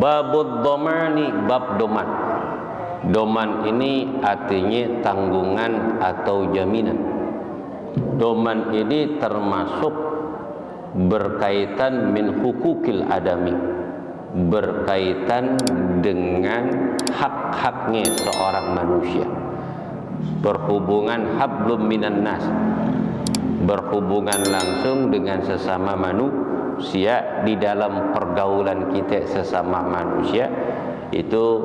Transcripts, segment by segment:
Babud domani, bab doman. Doman ini artinya tanggungan atau jaminan. Doman ini termasuk berkaitan min hukukil adami, berkaitan dengan hak-haknya seorang manusia, berhubungan hablum minan nas, berhubungan langsung dengan sesama manusia. Di dalam pergaulan kita sesama manusia itu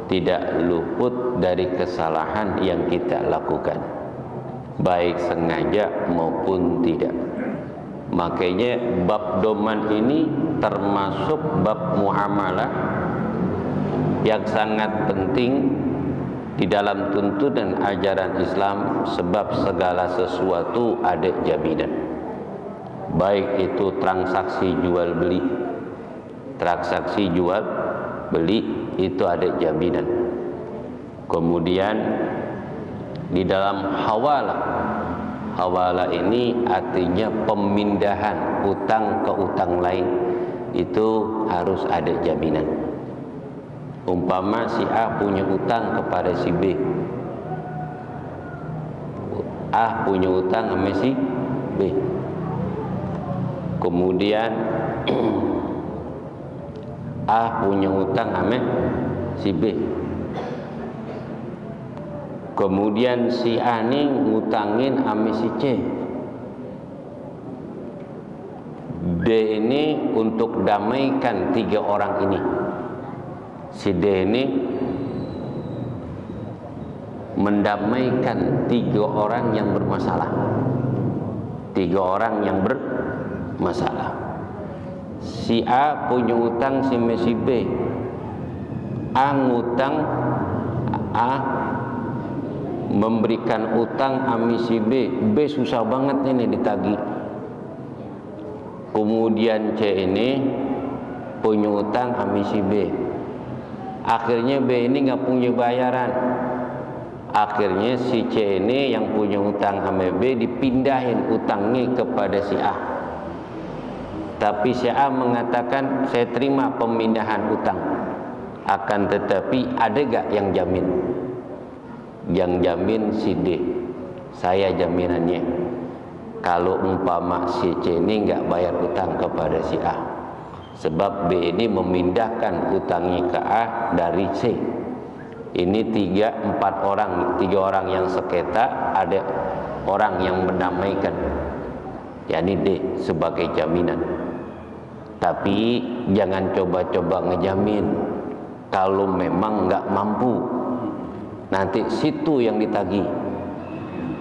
tidak luput dari kesalahan yang kita lakukan, baik sengaja maupun tidak. Makanya bab doman ini termasuk bab muamalah yang sangat penting di dalam tuntunan ajaran Islam, sebab segala sesuatu ada jaminan, baik itu transaksi jual beli. Transaksi jual beli itu ada jaminan. Kemudian di dalam hawalah, hawalah ini artinya pemindahan utang ke utang lain, itu harus ada jaminan. Umpama si A punya utang kepada si B, A punya utang sama si B, kemudian A punya utang sama si B, kemudian si A ini ngutangin sama si C. D ini untuk damaikan tiga orang ini, si D ini mendamaikan tiga orang yang bermasalah. Tiga orang yang bermasalah. Si A punya utang sama si B. A ngutang, A memberikan utang sama si B. B susah banget ini ditagih. Kemudian C ini punya utang sama si B. Akhirnya B ini nggak punya bayaran. Akhirnya si C ini yang punya utang sama B dipindahin utangnya kepada si A. Tapi si A mengatakan saya terima pemindahan utang, akan tetapi ada gak yang jamin? Yang jamin si D, saya jaminannya. Kalau umpama si C ini gak bayar utang kepada si A, sebab B ini memindahkan utangnya ke A dari C. Ini tiga orang yang seketa, ada orang yang mendamaikan, yakni D sebagai jaminan. Tapi jangan coba-coba ngejamin kalau memang nggak mampu. Nanti situ yang ditagih,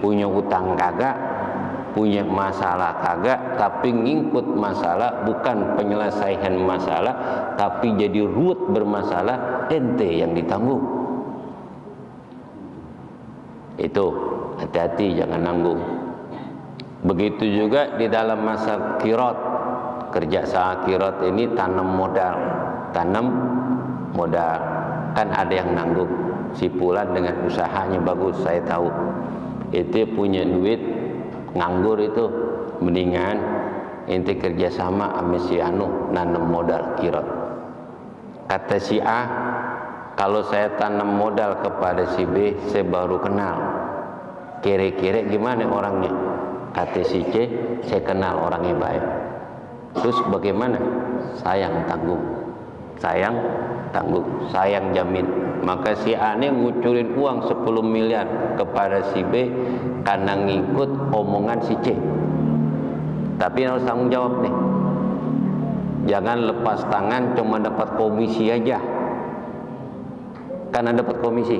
punya utang kagak, punya masalah kagak, tapi ngikut masalah, bukan penyelesaian masalah, tapi jadi ruwet bermasalah, ente yang ditanggung. Itu hati-hati, jangan nanggung. Begitu juga di dalam masa kirot, kerja sama kirot ini tanam modal, kan ada yang nanggung. Si Fulan dengan usahanya bagus, saya tahu, itu punya duit, nganggur itu, mendingan ente kerja sama sama si anu nanam modal kirot. Kata si A, kalau saya tanam modal kepada si B, saya baru kenal, kira-kira gimana orangnya. Kata si C, saya kenal orangnya baik. Terus bagaimana? Sayang tanggung, sayang jamin. Maka si A ini ngucurin uang 10 miliar kepada si B karena ngikut omongan si C. Tapi harus tanggung jawab nih. Jangan lepas tangan cuma dapat komisi aja. Karena dapat komisi,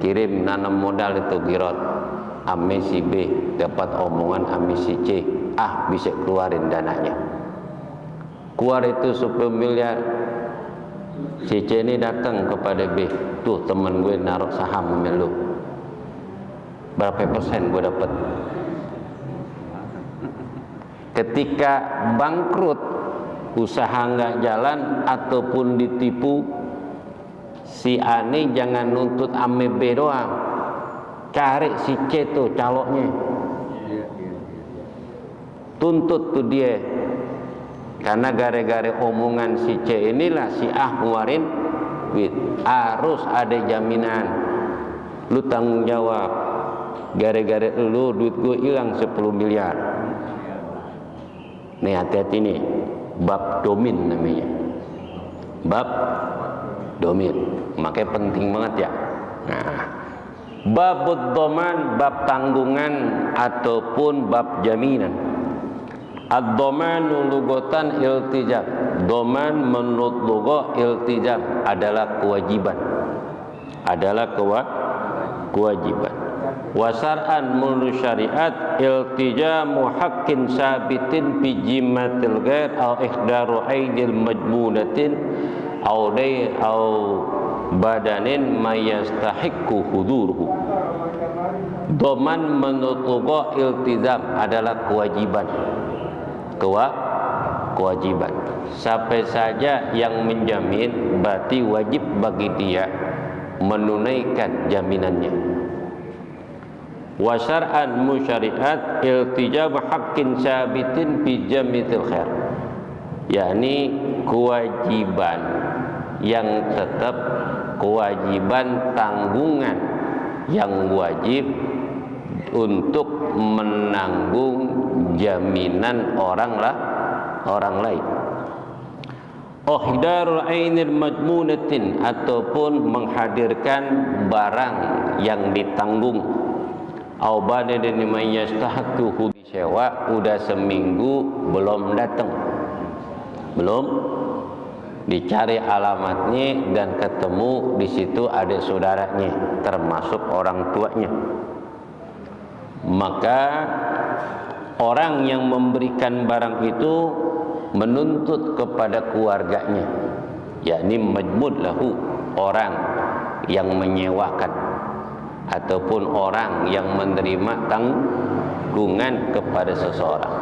kirim nanam modal itu kirot, ame si B dapat omongan ame si C, bisa keluarin dananya. Keluar itu 10 miliar. Si C ini datang kepada B, tuh temen gue naruh saham sama lu, berapa persen gue dapat. Ketika bangkrut, usaha nggak jalan ataupun ditipu, si A ini jangan nuntut ame B doang, cari si C tuh caloknya, tuntut tuh dia. Karena gara-gara omongan si C inilah si A ngeluarin duit. Harus ada jaminan, lu tanggung jawab. Gara-gara lu duit gue hilang 10 miliar. Nih hati-hati nih, bab domin namanya, bab domin, makanya penting banget ya. Nah, bab doman, bab tanggungan ataupun bab jaminan. Ad-dhamanu lugatan iltijam. Doman menurut lugah iltijam adalah kewajiban. Adalah kewajiban. Wasar'an menurut syariat iltijamu haqqin sabitin fi jimmatil ghair au ihdaru aidil majmunatin au day au badanin mayastahiqqu huduruhu. Doman menurut lugah iltizam adalah kewajiban. Kewajiban. Sampai saja yang menjamin berarti wajib bagi dia menunaikan jaminannya. Wa syar'an musyariat iltijab haqqin sabitin fi jamitil khair, yakni kewajiban yang tetap, kewajiban tanggungan yang wajib untuk menanggung jaminan orang lain. Ihdarul ainil majmunatin, ataupun menghadirkan barang yang ditanggung. Au badadin man yastahiqu disewa udah seminggu belum datang, belum dicari alamatnya dan ketemu di situ ada saudaranya termasuk orang tuanya, maka orang yang memberikan barang itu menuntut kepada keluarganya, yakni majmud lahu, orang yang menyewakan ataupun orang yang menerima tanggungan kepada seseorang.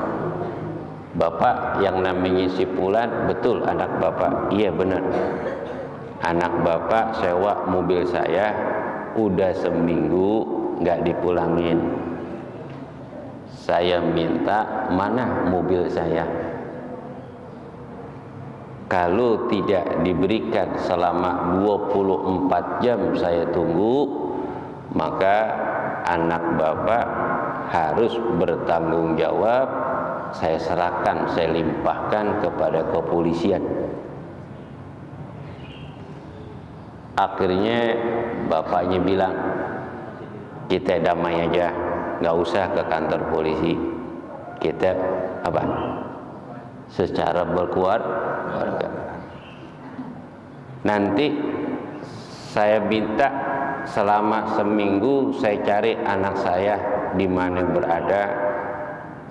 Bapak yang namanya si Fulan, betul anak bapak? Iya benar, anak bapak sewa mobil saya udah seminggu nggak dipulangin. Saya minta mana mobil saya. Kalau tidak diberikan selama 24 jam saya tunggu, maka anak bapak harus bertanggung jawab. Saya serahkan, saya limpahkan kepada kepolisian. Akhirnya bapaknya bilang, kita damai aja, nggak usah ke kantor polisi, kita apa? Secara berkeluarga. Nanti saya minta selama seminggu saya cari anak saya di mana berada,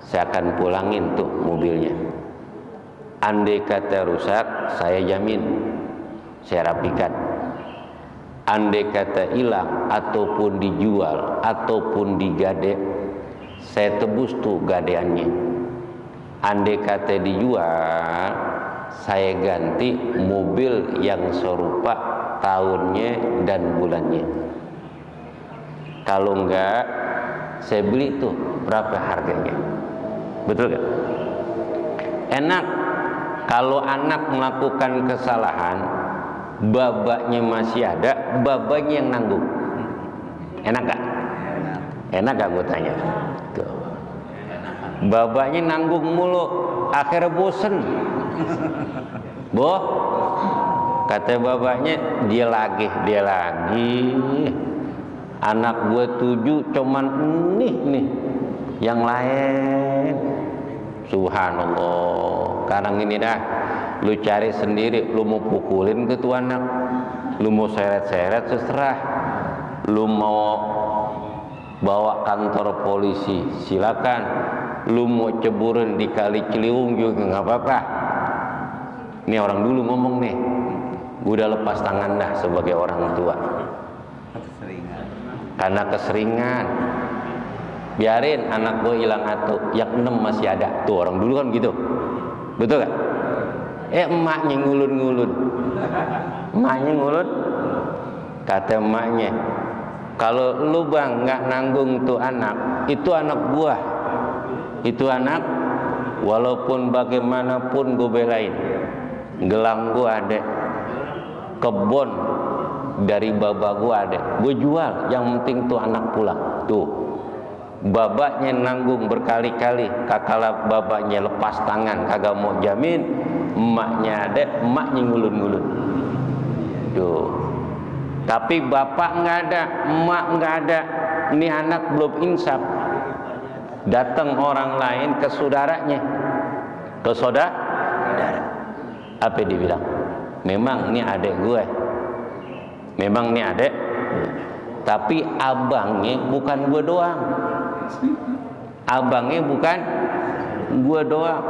saya akan pulangin tuh mobilnya. Andai kata rusak, saya jamin, saya rapikan. Andai kata hilang ataupun dijual ataupun digade, saya tebus tuh gadeannya. Andai kata dijual, saya ganti mobil yang serupa tahunnya dan bulannya. Kalau enggak, saya beli tuh berapa harganya. Betul gak? Enak kalau anak melakukan kesalahan, babanya masih ada, babanya yang nanggung. Enak gak? Enak gak gue tanya? Tuh. Babanya nanggung mulu, akhirnya bosen. Boh, kata babanya, dia lagi. Anak gue 7 cuman nih yang lain. Subhanallah. Sekarang ini dah, lu cari sendiri, lu mau pukulin ke tuh anak, lu mau seret-seret terserah, lu mau bawa kantor polisi silakan, lu mau ceburin di Kali Ciliwung juga nggak apa-apa. Ini orang dulu ngomong nih, udah lepas tangan dah sebagai orang tua karena keseringan. Biarin anak gue hilang atuh, yang 6 masih ada. Tuh orang dulu kan gitu, betul gak? Emaknya ngulun. Emaknya ngulun, kata emaknya, kalau lu bang nggak nanggung tuh anak, itu anak buah, itu anak walaupun bagaimanapun gue belain. Gelang gue ada, kebun dari baba gue ada, gue jual, yang penting tuh anak pulang. Tuh babanya nanggung berkali-kali, kakala babanya lepas tangan kagak mau jamin, emaknya ada, emaknya ngulun-ngulun. Tuh, tapi bapak nggak ada, emak nggak ada, ini anak belum insaf. Datang orang lain ke saudaranya, ke saudara, apa dia bilang? Memang ini adek gue, memang ini adek, tapi abangnya bukan gue doang, abangnya bukan gue doang,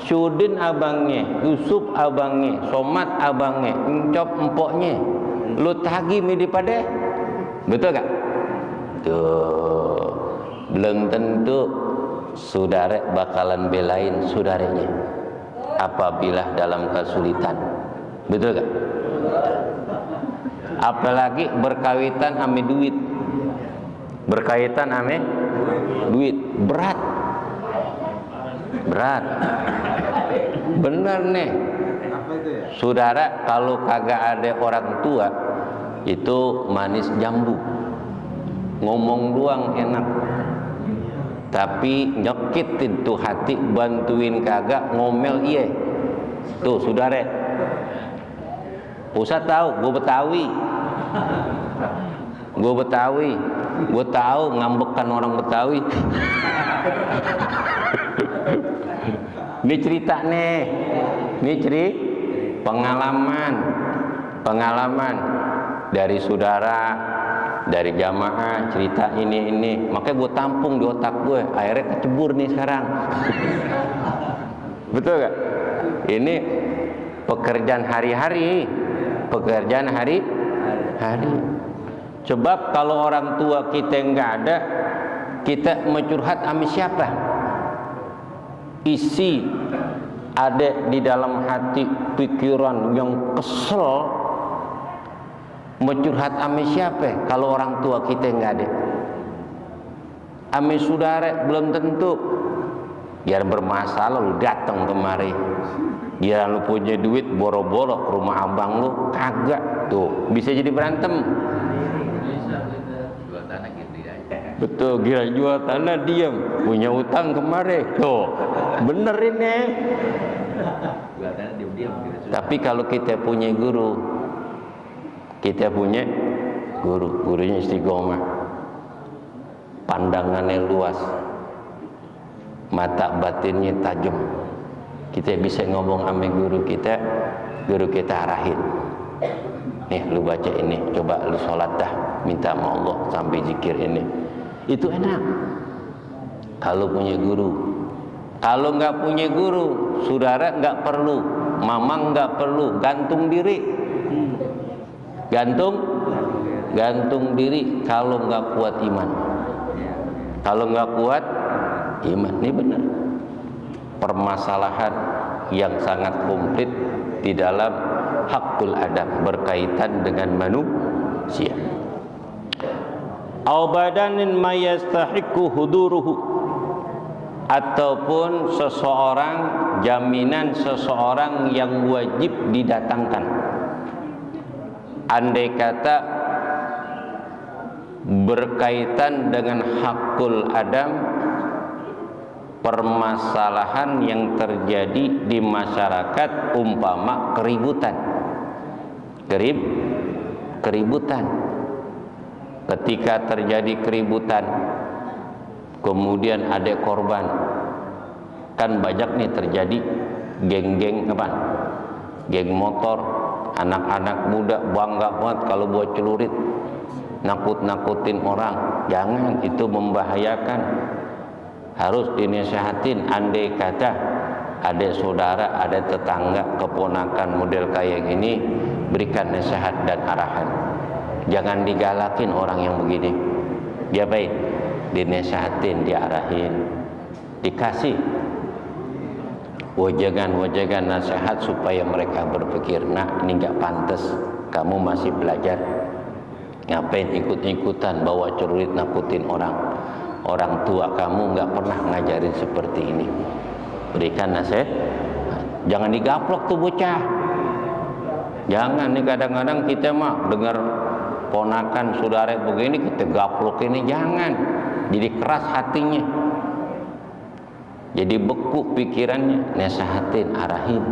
Sudin abangnya, Yusuf abangnya, Somad abangnya, Encop empoknya, lu tagih midi pada, betul gak? Tuh, belum tentu saudara bakalan belain saudaranya apabila dalam kesulitan, betul gak? Apalagi berkaitan ame duit, berkaitan ame duit, berat, berat, bener nih. Saudara kalau kagak ada orang tua itu manis jambu, ngomong doang enak, tapi nyakitin tuh hati, bantuin kagak, ngomel iye. Tuh saudara, Ustaz tahu, gue Betawi, gue Betawi, gue tahu ngambekan orang Betawi. Ini cerita nih, ini cerita pengalaman dari saudara, dari jamaah, cerita ini, makanya gue tampung di otak gue, akhirnya kecebur nih sekarang. Betul gak? Ini pekerjaan hari-hari, pekerjaan hari-hari. Sebab kalau orang tua kita nggak ada, kita mencurhat sama siapa? Isi ada di dalam hati pikiran yang kesel, mencurhat sama siapa kalau orang tua kita nggak ada? Sama saudara belum tentu. Biar bermasalah lu datang kemari, biar lu punya duit boro-boro ke rumah abang lu kagak, tuh bisa jadi berantem. Betul, gila jual tanah diam, punya utang kemari, tuh bener ini. Tapi kalau kita punya guru, kita punya guru, gurunya istiqomah, pandangannya luas, mata batinnya tajam, kita bisa ngomong sama guru kita arahin. Nih lu baca ini, coba lu sholat dah, minta sama Allah sampai zikir ini. Itu enak kalau punya guru. Kalau nggak punya guru, saudara nggak perlu, mamang nggak perlu, gantung diri, gantung diri kalau nggak kuat iman. Kalau nggak kuat iman, ini benar permasalahan yang sangat komplit di dalam hakul adab berkaitan dengan manusia. Au badanin mayastahiqu huduruhu, ataupun seseorang, jaminan seseorang yang wajib didatangkan. Andai kata berkaitan dengan hakul adam, permasalahan yang terjadi di masyarakat, umpama keributan, ketika terjadi keributan, kemudian ada korban, kan banyak nih terjadi geng-geng apa? Geng motor, anak-anak muda bangga banget kalau bawa celurit, nakut-nakutin orang. Jangan, itu membahayakan. Harus dinasihatin. Andai kata ada saudara, ada tetangga, keponakan model kayak gini, berikan nasihat dan arahan. Jangan digalakin orang yang begini. Diapain? Dinasihatin, diarahin, dikasih wajangan nasihat supaya mereka berpikir, nah ini nggak pantas, kamu masih belajar, ngapain ikut-ikutan bawa celurit nakutin orang tua kamu nggak pernah ngajarin seperti ini. berikan nasihat. Jangan digaplok tuh bocah. Jangan nih, kadang-kadang kita mah dengar ponakan saudara begini kita gaplok ini, jangan. Jadi keras hatinya, jadi beku pikirannya. Nasihatin, arahin,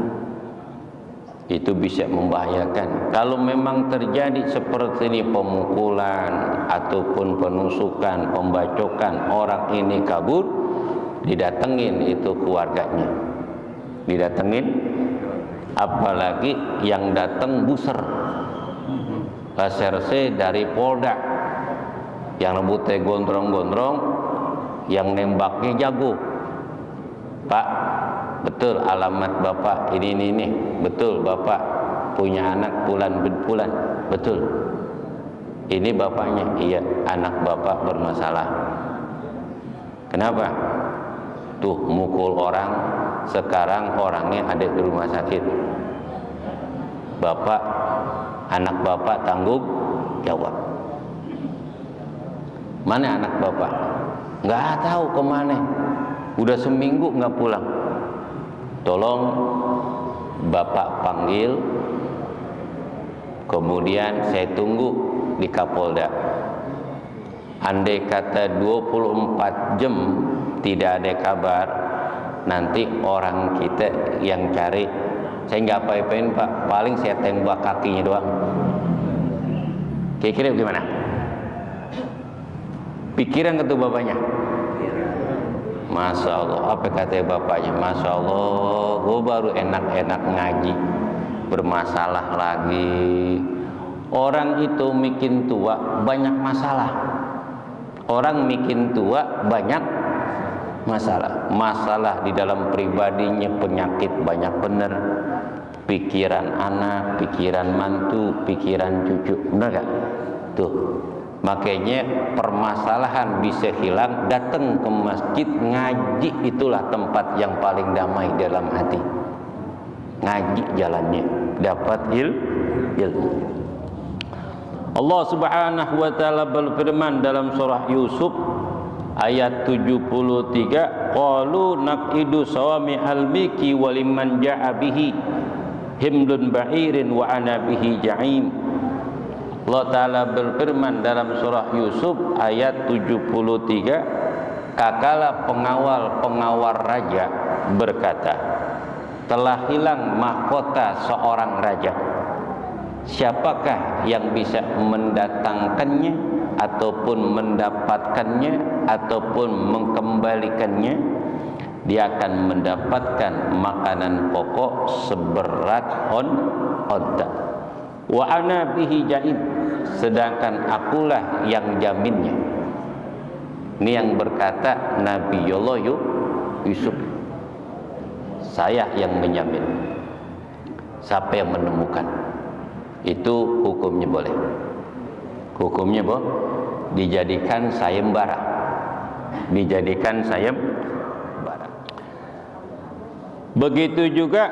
itu bisa membahayakan. Kalau memang terjadi seperti ini, pemukulan ataupun penusukan, pembacokan, orang ini kabur, didatengin itu keluarganya, didatengin. Apalagi yang datang buser, reserse dari Polda, yang rambutnya gondrong-gondrong, yang nembaknya jago. Pak, betul alamat bapak ini, betul bapak punya anak bulan, betul. Ini bapaknya, iya, anak bapak bermasalah. Kenapa? Tuh mukul orang, sekarang orangnya ada di rumah sakit. Bapak, anak bapak tanggung jawab. Mana anak bapak? Nggak tahu kemana. Udah seminggu nggak pulang. Tolong bapak panggil, kemudian saya tunggu di Kapolda. Andai kata 24 jam tidak ada kabar, nanti orang kita yang cari. Saya nggak apa-apain Pak, paling saya tembak kakinya doang. Kira-kira gimana? Pikiran ketua bapaknya? Masya Allah, apa kata bapaknya? Masya Allah, gue baru enak-enak ngaji, bermasalah lagi. Orang itu makin tua banyak masalah. Orang makin tua banyak masalah. Masalah di dalam pribadinya, penyakit banyak bener. Pikiran anak, pikiran mantu, pikiran cucu, bener gak? Tuh, makanya permasalahan bisa hilang, datang ke masjid ngaji, itulah tempat yang paling damai dalam hati. Ngaji jalannya, dapat ilmu. Allah Subhanahu wa taala berfirman dalam surah Yusuf ayat 73, qalu naqidu sawami al-miki wa liman ja'a bihi himlun ba'irin wa ana bihi ja'im. Allah taala berfirman dalam surah Yusuf ayat 73, kakala pengawal raja berkata, telah hilang mahkota seorang raja. Siapakah yang bisa mendatangkannya ataupun mendapatkannya ataupun mengembalikannya? Dia akan mendapatkan makanan pokok seberat onta. Wa ana bihi ja'in, sedangkan akulah yang jaminnya. Ini yang berkata Nabiullah Yusuf. Saya yang menjamin. Siapa yang menemukan? Itu hukumnya boleh. Hukumnya dijadikan sayembara. Dijadikan sayembara. Begitu juga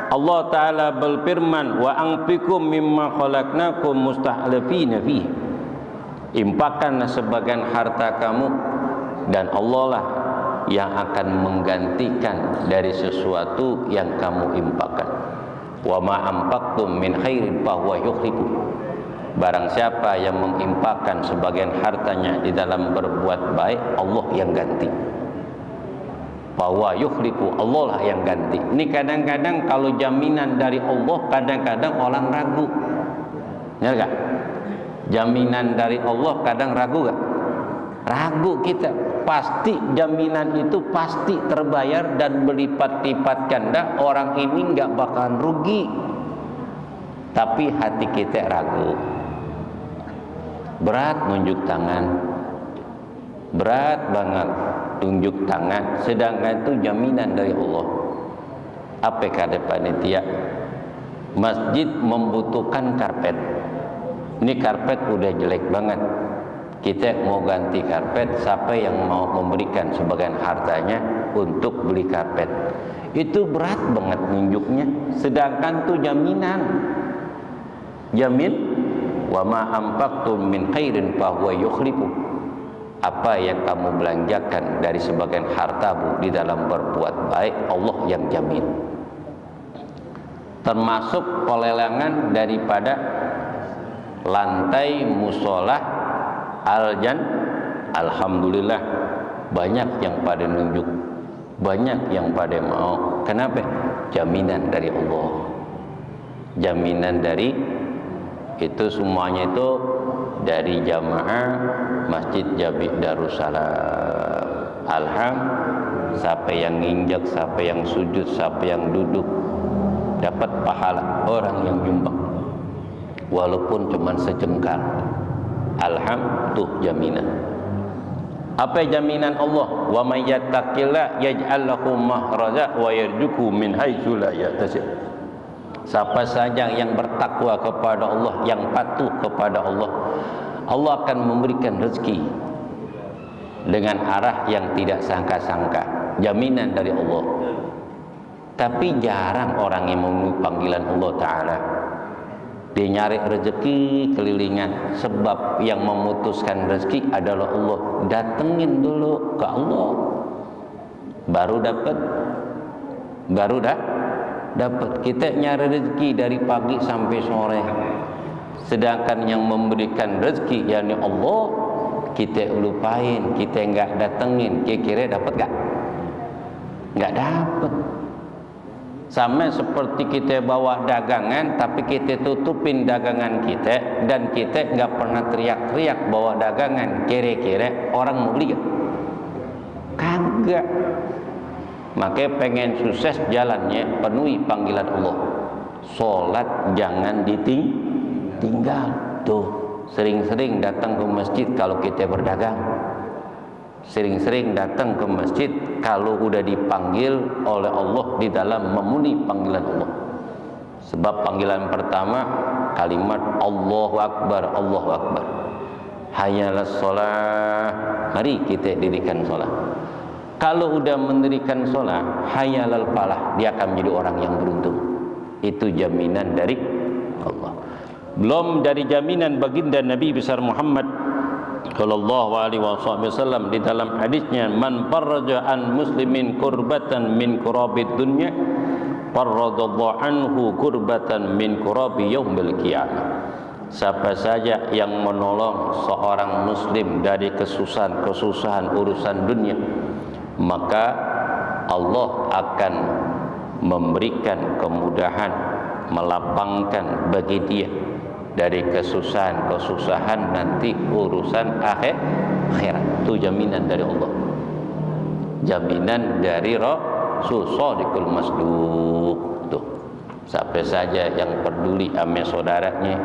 Allah Ta'ala berfirman, wa anfiqum mimma khalaqnakum musta'lifina fihi. Impakkanlah sebagian harta kamu, dan Allah lah yang akan menggantikan dari sesuatu yang kamu impakkan. Wa ma anfaqtum min khairin fahuwa yukhlifu. Barang siapa yang mengimpakkan sebagian hartanya di dalam berbuat baik, Allah yang ganti. Fahuwa yukhlifu, Allah lah yang ganti. Ini kadang-kadang kalau jaminan dari Allah, kadang-kadang orang ragu. Benar gak? Jaminan dari Allah kadang ragu gak? Ragu kita. Pasti jaminan itu pasti terbayar dan berlipat-lipat ganda. Orang ini nggak bakalan rugi. Tapi hati kita ragu. Berat nunjuk tangan. Berat banget tunjuk tangan. Sedangkan itu jaminan dari Allah. Apa kata panitia? Masjid membutuhkan karpet. Ini karpet udah jelek banget. Kita mau ganti karpet, siapa yang mau memberikan sebagian hartanya untuk beli karpet? Itu berat banget nunjuknya. Sedangkan itu jaminan. Jamin, wa ma anfaqtum min khairin fa huwa yukhlifu. apa yang kamu belanjakan dari sebagian hartamu di dalam berbuat baik, Allah yang jamin. Termasuk pelelangan daripada lantai musola alhamdulillah banyak yang pada nunjuk, banyak yang pada mau. Kenapa? Jaminan dari Allah, jaminan dari itu semuanya itu dari jamaah Masjid Jami' Darussalam. Alhamdulillah, siapa yang nginjak, siapa yang sujud, siapa yang duduk dapat pahala orang yang nyumbang walaupun cuma sejengkal. Alhamdulillah, jaminan. Apa jaminan Allah? Wa may yattaqillah yaj'al lahu makhraja wa yarzuqhu min haitsu la yahtasib. Siapa saja yang bertakwa kepada Allah, yang patuh kepada Allah, Allah akan memberikan rezeki dengan arah yang tidak sangka-sangka. Jaminan dari Allah. Tapi jarang orang yang memenuhi panggilan Allah Ta'ala. Dia nyari rezeki kelilingan. Sebab yang memutuskan rezeki adalah Allah. Datengin dulu ke Allah, baru dapat. Kita nyari rezeki dari pagi sampai sore, sedangkan yang memberikan rezeki yakni Allah kita lupain, kita enggak datengin. Kira-kira dapat enggak? Enggak dapat. Sama seperti kita bawa dagangan tapi kita tutupin dagangan kita, dan kita enggak pernah teriak-teriak bawa dagangan, kira-kira orang mau beli enggak? Kagak. Makanya pengen sukses jalannya, penuhi panggilan Allah. Sholat jangan ditinggal. Tuh, sering-sering datang ke masjid kalau kita berdagang. Sering-sering datang ke masjid kalau udah dipanggil oleh Allah di dalam memenuhi panggilan Allah. Sebab panggilan pertama kalimat Allahu Akbar, Allahu Akbar. Hayalas sholat, mari kita dirikan sholat. Kalau udah mendirikan sholat, hayalal falah, dia akan menjadi orang yang beruntung. Itu jaminan dari Allah. Belum dari jaminan baginda Nabi besar Muhammad sallallahu alaihi wasallam di dalam hadisnya, man farraja an muslimin kurbatan min kurabid dunya farradallahu anhu kurbatan min kurabi yaumil qiyamah. Siapa saja yang menolong seorang muslim dari kesusahan urusan dunia, maka Allah akan memberikan kemudahan, melapangkan bagi dia dari kesusahan nanti urusan akhirat. Itu jaminan dari Allah, jaminan dari Rasul Shadiqul Masduq. Tuh, siapa saja yang peduli sama saudaranya,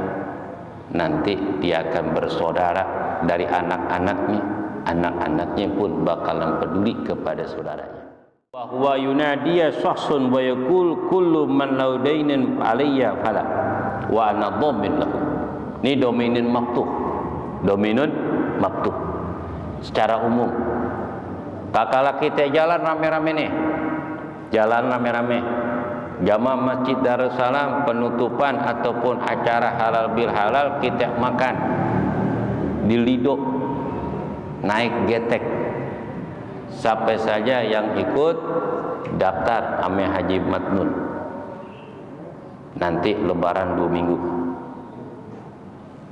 nanti dia akan bersaudara dari anak-anaknya pun bakalan peduli kepada saudaranya. Wa huwa yunadiya shakhsun wa yaqul kullu man laudainin alayya fala wa ana dhamin lahu. Ini dominun maktuh secara umum. Kakala kita jalan rame-rame nih, jamaah Masjid Darussalam penutupan ataupun acara halal bil halal, kita makan di Lido, naik getek. Siapa saja yang ikut daftar ame Haji Matnun, nanti lebaran 2 minggu.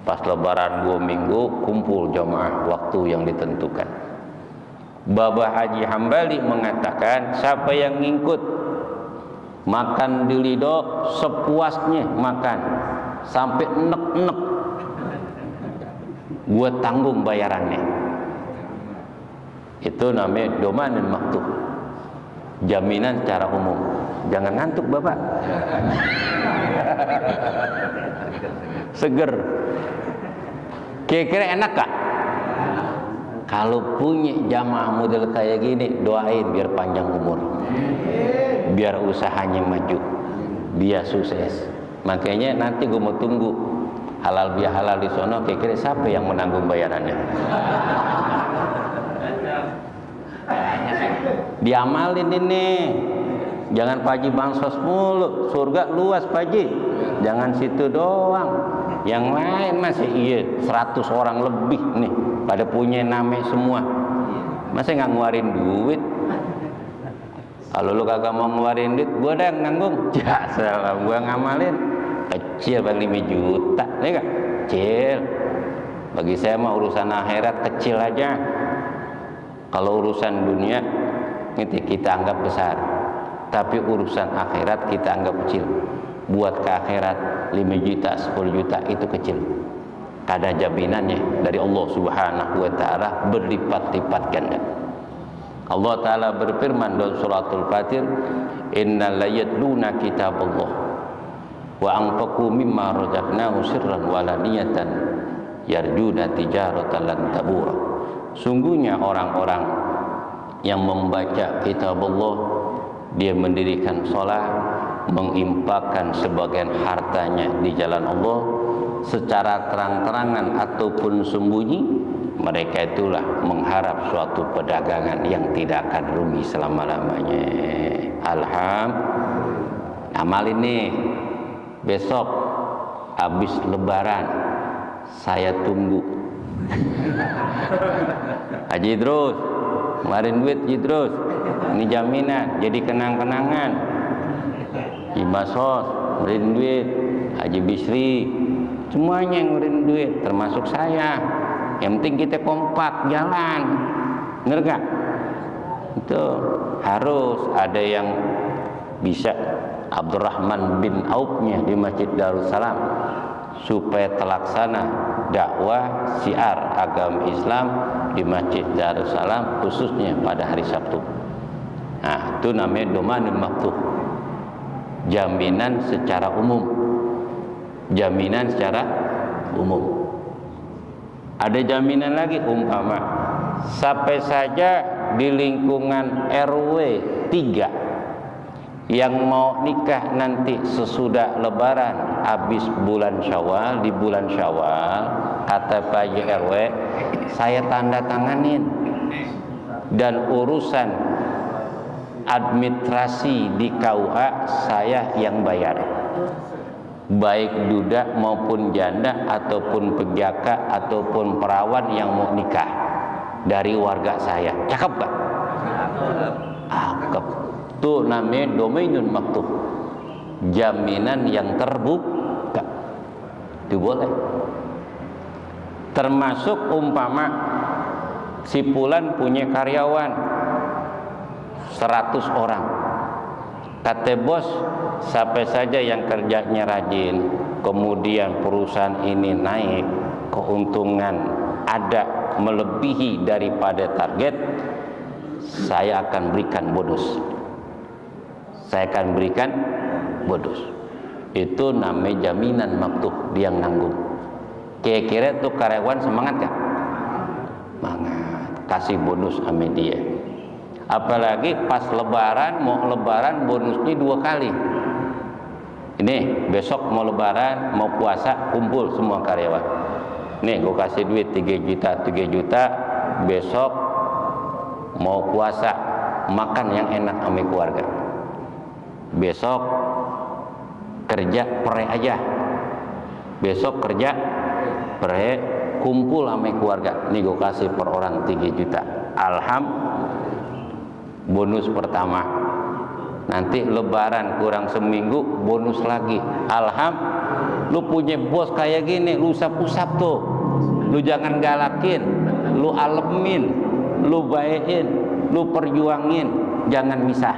Pas lebaran 2 minggu kumpul jamaah waktu yang ditentukan. Baba Haji Hambali mengatakan, siapa yang ngikut makan di Lido sepuasnya makan sampai enek-enek, gua tanggung bayarannya. Itu namanya domanin maktuh, jaminan secara umum. Jangan ngantuk Bapak. Seger. Kira-kira enak gak? Kalau punya jamaah model kayak gini, doain biar panjang umur, biar usahanya maju, biar sukses. Makanya nanti gue mau tunggu halal bihalal di sono, kira-kira siapa yang menanggung bayarannya? Diamalin ini, jangan Pak Haji bansos mulu, surga luas Pak Haji, jangan situ doang, yang lain masih 100 orang lebih nih pada punya nama semua. Masa nggak ngeluarin duit? Kalau lu kagak mau ngeluarin duit, gua dah nanggung. Ya salah, gua ngamalin. Kecil bang 5 juta, nih kan? Kecil. Bagi saya mah urusan akhirat kecil aja. Kalau urusan dunia itu kita anggap besar, tapi urusan akhirat kita anggap kecil. Buat ke akhirat 5 juta, 10 juta itu kecil. Ada jaminannya dari Allah Subhanahu wa taala berlipat-lipat ganda. Allah taala berfirman dalam suratul Fatir, "Innal layatluna kitaballah wa anfaqu mimma razaqnahum sirran wa laniyatan yarjuna tijaratan lan tabura." Sungguhnya orang-orang yang membaca kitab Allah, dia mendirikan sholat, menginfakkan sebagian hartanya di jalan Allah secara terang-terangan ataupun sembunyi, mereka itulah mengharap suatu perdagangan yang tidak akan rugi selama-lamanya. Alhamdulillah. Amal ini besok habis lebaran saya tunggu. Haji terus, ngeluarin duit Haji terus. Ini jaminan, jadi kenang-kenangan. Ibasos, ngeluarin duit. Haji Bisri, semuanya ngeluarin duit, termasuk saya. Yang penting kita kompak jalan, bener gak? Itu harus ada yang bisa Abdurrahman bin Aufnya di Masjid Darussalam supaya terlaksana dakwah syiar agama Islam di Masjid Darussalam khususnya pada hari Sabtu. Nah, itu namanya domanul maftuh. Jaminan secara umum. Jaminan secara umum. Ada jaminan lagi umpama sampai saja di lingkungan RW 3 yang mau nikah nanti sesudah lebaran habis bulan Syawal, di bulan Syawal kata Pak Haji RW saya tanda tanganin dan urusan administrasi di KUH saya yang bayar, baik duda maupun janda ataupun penjaka ataupun perawan yang mau nikah dari warga saya. Cakep gak? Cakep. Itu namanya domainun maktub, jaminan yang terbuka. Itu boleh. Termasuk umpama si Fulan punya karyawan 100 orang. Kata bos, sampai saja yang kerjanya rajin, kemudian perusahaan ini naik, keuntungan ada melebihi daripada target, saya akan berikan bonus. Saya akan berikan bonus. Itu namanya jaminan maktuh, dia yang nanggung. Kira-kira tuh karyawan semangat gak? Semangat, kasih bonus sama dia. Apalagi pas lebaran, mau lebaran bonusnya 2 kali. Ini besok mau lebaran, mau puasa, kumpul semua karyawan. Nih gue kasih duit 3 juta, besok mau puasa, makan yang enak sama keluarga. Besok kerja pre aja. Besok kerja pre, kumpul sama keluarga. Nih gue kasih per orang 3 juta. Bonus pertama. Nanti lebaran kurang seminggu bonus lagi. Lu punya bos kayak gini, lu usap-usap tuh. Lu jangan galakin, lu alemin, lu baikin, lu perjuangin, jangan misah.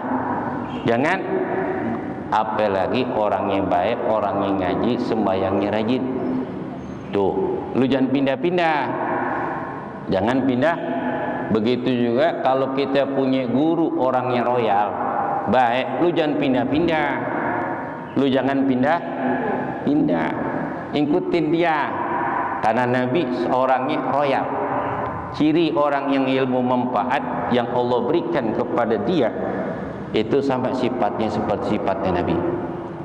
Jangan, apalagi orang yang baik, orang yang ngaji, sembayangnya rajin. Tuh, lu jangan pindah-pindah. Jangan pindah. Begitu juga kalau kita punya guru orangnya royal, baik, lu jangan pindah-pindah. Lu jangan pindah-pindah. Ikutin dia. Karena Nabi seorangnya royal. Ciri orang yang ilmu manfaat yang Allah berikan kepada dia itu sampai sifatnya seperti sifatnya Nabi.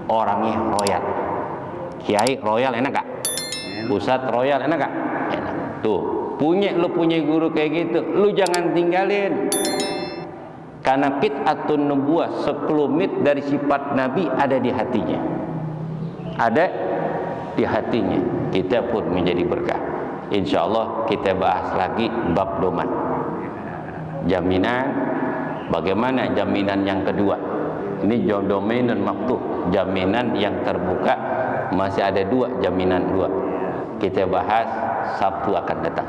Orangnya royal. Kiai royal enak gak? Ustadz royal enak gak? Enak. Tuh, lu punya guru kayak gitu, lu jangan tinggalin. Karena qit'atun nubuwah, sekelumit dari sifat Nabi ada di hatinya. Ada di hatinya. Kita pun menjadi berkah. Insya Allah kita bahas lagi bab doman. Jaminan, bagaimana jaminan yang kedua? Ini dominan maftuh, jaminan yang terbuka. Masih ada dua jaminan dua. Kita bahas Sabtu akan datang.